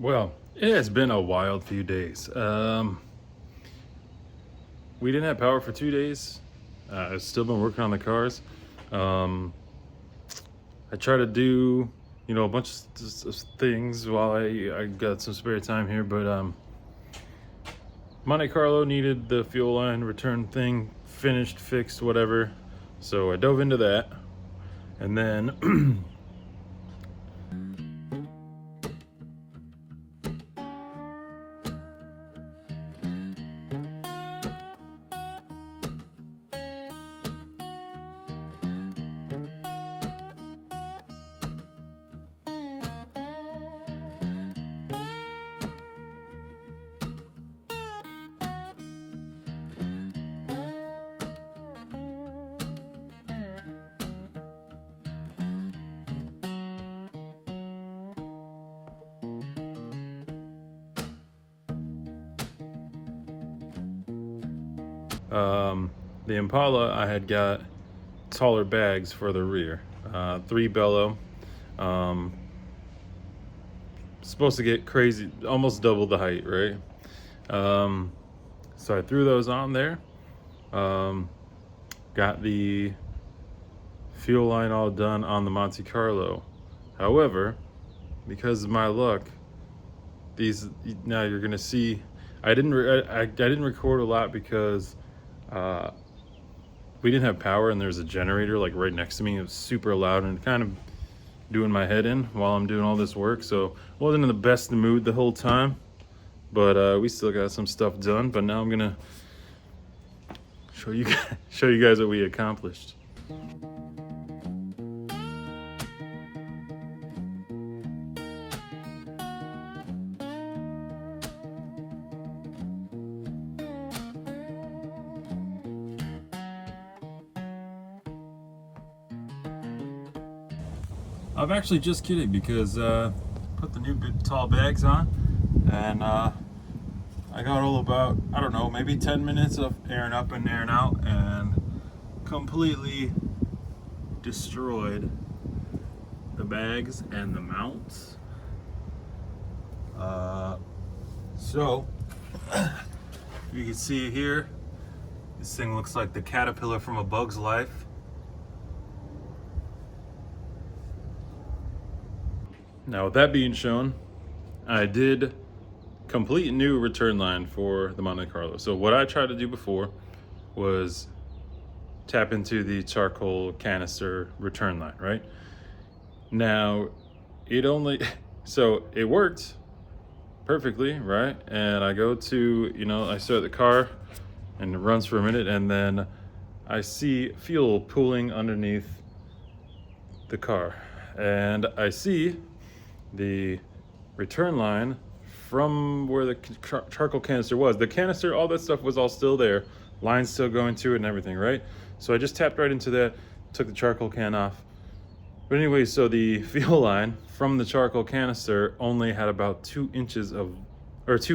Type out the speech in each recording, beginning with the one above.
Well, it has been a wild few days. We didn't have power for 2 days. I've still been working on the cars. I try to do, a bunch of things while I got some spare time here, but Monte Carlo needed the fuel line return thing finished, fixed, whatever. So I dove into that, and then the Impala, I had got taller bags for the rear, 3 bellow. Supposed to get crazy, almost double the height, right? So I threw those on there. Got the fuel line all done on the Monte Carlo. However, because of my luck, now you're gonna see. I didn't record a lot because we didn't have power, and there's a generator like right next to me. It was super loud and kind of doing my head in while I'm doing all this work. So wasn't in the best mood the whole time, but we still got some stuff done. But now I'm gonna show you guys what we accomplished. I'm actually just kidding because put the new big tall bags on, and I got all about, I don't know, maybe 10 minutes of airing up and airing out, and completely destroyed the bags and the mounts. So you can see here, this thing looks like the caterpillar from A Bug's Life. Now, with that being shown, I did complete new return line for the Monte Carlo. So what I tried to do before was tap into the charcoal canister return line, right? Now, so it worked perfectly, right? And I go to, I start the car and it runs for a minute, and then I see fuel pooling underneath the car. And I see the return line from where the charcoal canister was. The canister, all that stuff was all still there. Lines still going to it and everything, right? So I just tapped right into that, took the charcoal can off. But anyway, so the fuel line from the charcoal canister only had about 2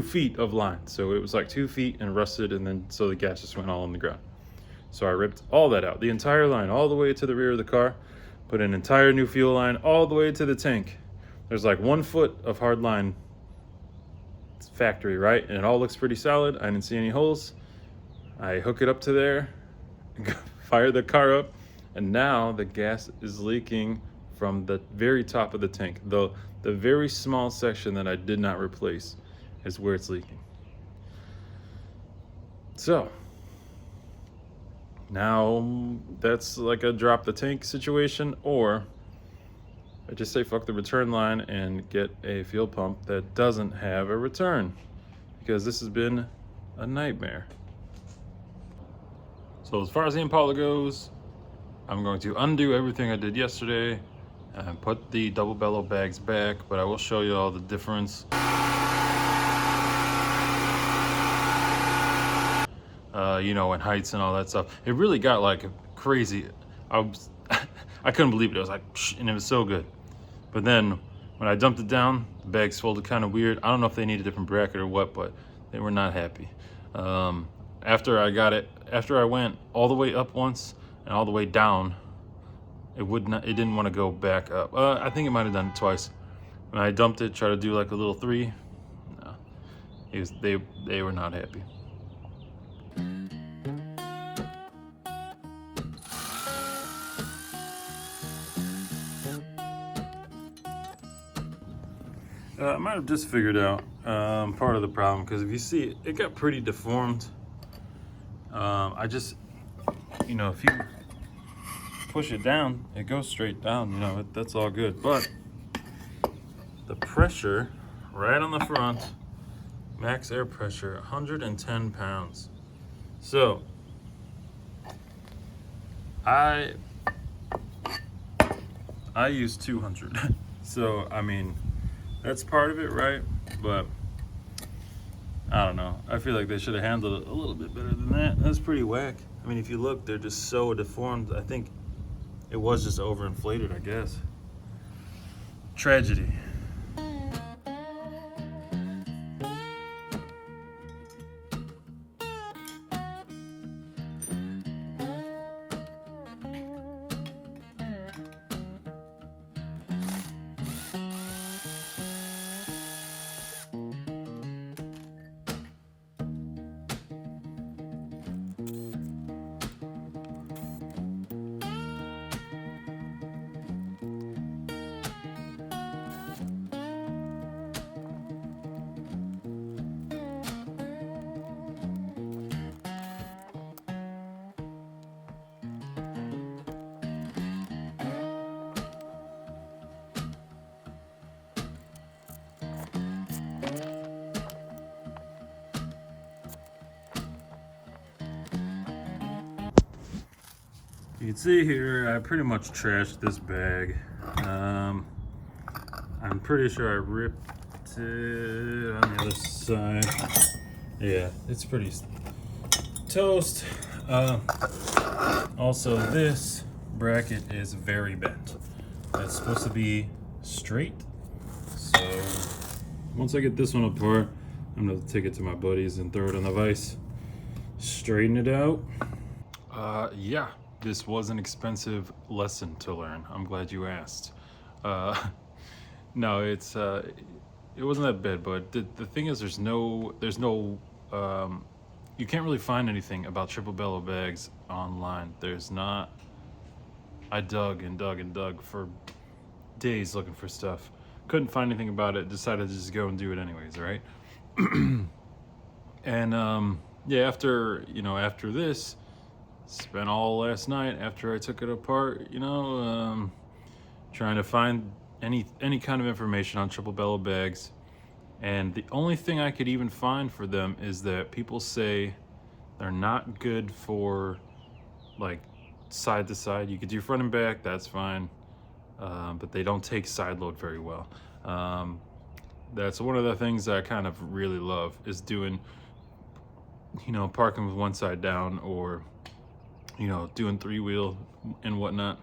feet of line. So it was like 2 feet and rusted, and then so the gas just went all on the ground. So I ripped all that out, the entire line, all the way to the rear of the car, put an entire new fuel line all the way to the tank. There's like 1 foot of hard line. It's factory, right? And it all looks pretty solid. I didn't see any holes. I hook it up to there, fire the car up, and now the gas is leaking from the very top of the tank. The very small section that I did not replace is where it's leaking. So now that's like a drop the tank situation, or I just say fuck the return line and get a fuel pump that doesn't have a return, because this has been a nightmare. So as far as the Impala goes, I'm going to undo everything I did yesterday and put the double bellow bags back, but I will show you all the difference. In heights and all that stuff. It really got like crazy. I couldn't believe it. I was like, and it was so good. But then when I dumped it down, the bags folded kind of weird. I don't know if they need a different bracket or what, but they were not happy. After I went all the way up once and all the way down, it didn't want to go back up. I think it might have done it twice. When I dumped it, tried to do like a little 3. No, they were not happy. I might have just figured out part of the problem, because if you see, it got pretty deformed. I just, you know, if you push it down, it goes straight down, you know, that's all good. But the pressure right on the front, max air pressure, 110 pounds. So I use 200. So, I mean, that's part of it, right? But I don't know. I feel like they should have handled it a little bit better than that. That's pretty whack. I mean, if you look, they're just so deformed. I think it was just overinflated, I guess. Tragedy. You can see here, I pretty much trashed this bag. I'm pretty sure I ripped it on the other side. Yeah, it's pretty toast. Also, this bracket is very bent. It's supposed to be straight. So once I get this one apart, I'm gonna take it to my buddies and throw it on the vise, straighten it out. Yeah, this was an expensive lesson to learn. I'm glad you asked. No, it wasn't that bad, but the thing is, there's no, you can't really find anything about triple bellow bags online. There's not. I dug and dug and dug for days looking for stuff. Couldn't find anything about it. Decided to just go and do it anyways, right? And yeah, after this, spent all last night after I took it apart, trying to find any kind of information on triple bellow bags. And the only thing I could even find for them is that people say they're not good for like side to side. You could do front and back, that's fine, but they don't take side load very well. That's one of the things that I kind of really love, is doing, parking with one side down, or doing 3-wheel and whatnot.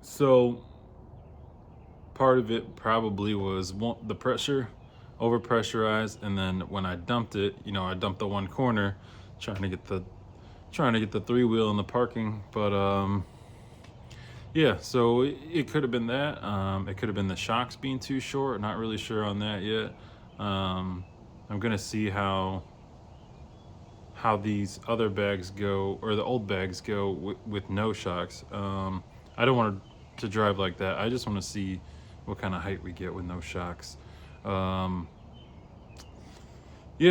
So part of it probably was the pressure, over pressurized, and then when I dumped it, I dumped the one corner, trying to get the 3-wheel in the parking. But yeah, so it could have been that. It could have been the shocks being too short. Not really sure on that yet. I'm gonna see how these other bags go, or the old bags go with no shocks. I don't want to drive like that. I just want to see what kind of height we get with no shocks. Yeah,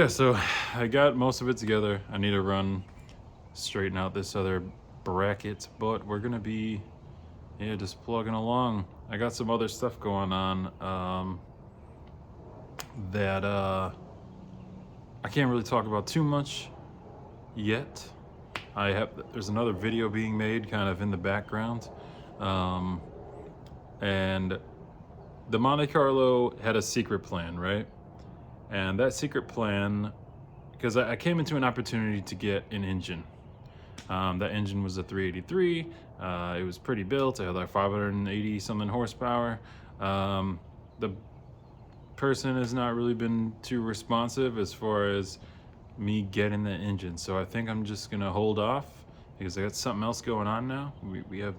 so I got most of it together. I need to straighten out this other bracket, but we're gonna be, just plugging along. I got some other stuff going on that I can't really talk about too much yet. There's another video being made kind of in the background, and the Monte Carlo had a secret plan, right? And that secret plan, because I came into an opportunity to get an engine. That engine was a 383. It was pretty built. It had like 580 something horsepower. The person has not really been too responsive as far as me getting the engine, so I think I'm just gonna hold off, because I got something else going on now. We have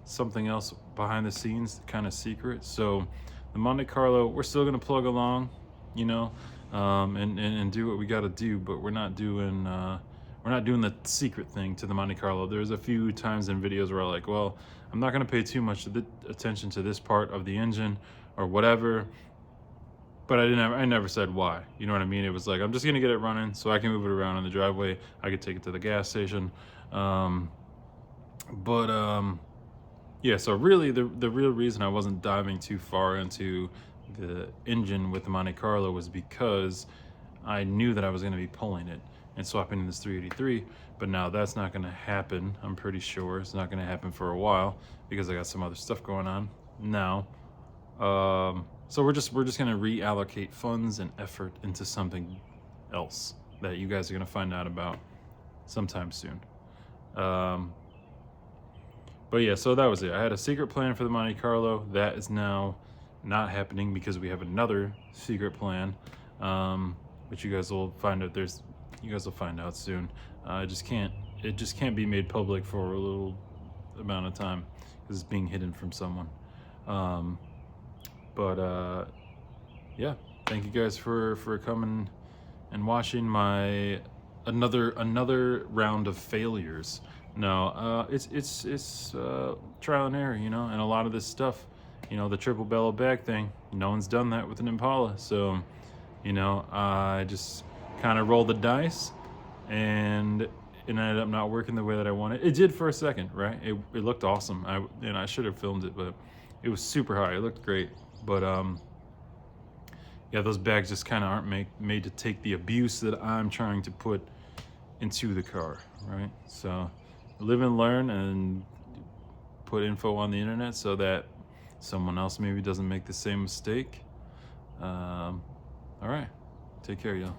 something else behind the scenes, kind of secret. So the Monte Carlo, we're still gonna plug along, you know, and do what we got to do, but we're not doing the secret thing to the Monte Carlo. There's a few times in videos where I'm like, well, I'm not gonna pay too much attention to this part of the engine or whatever. But I never said why. You know what I mean? It was like, I'm just gonna get it running so I can move it around in the driveway. I could take it to the gas station. Yeah, so really the real reason I wasn't diving too far into the engine with the Monte Carlo was because I knew that I was gonna be pulling it and swapping in this 383, but now that's not gonna happen. I'm pretty sure it's not gonna happen for a while because I got some other stuff going on now. So we're just gonna reallocate funds and effort into something else that you guys are gonna find out about sometime soon. But yeah, so that was it. I had a secret plan for the Monte Carlo. That is now not happening because we have another secret plan, which you guys will find out. You guys will find out soon. It just can't be made public for a little amount of time because it's being hidden from someone. Yeah, thank you guys for coming and watching my another round of failures. No, it's trial and error, you know, and a lot of this stuff, you know, the triple bellow bag thing, no one's done that with an Impala, so, you know, I just kind of rolled the dice, and it ended up not working the way that I wanted. It did for a second, right? It looked awesome. I should have filmed it, but it was super high. It looked great, but yeah, those bags just kind of aren't made to take the abuse that I'm trying to put into the car, right? So live and learn and put info on the internet so that someone else maybe doesn't make the same mistake. All right, take care, y'all.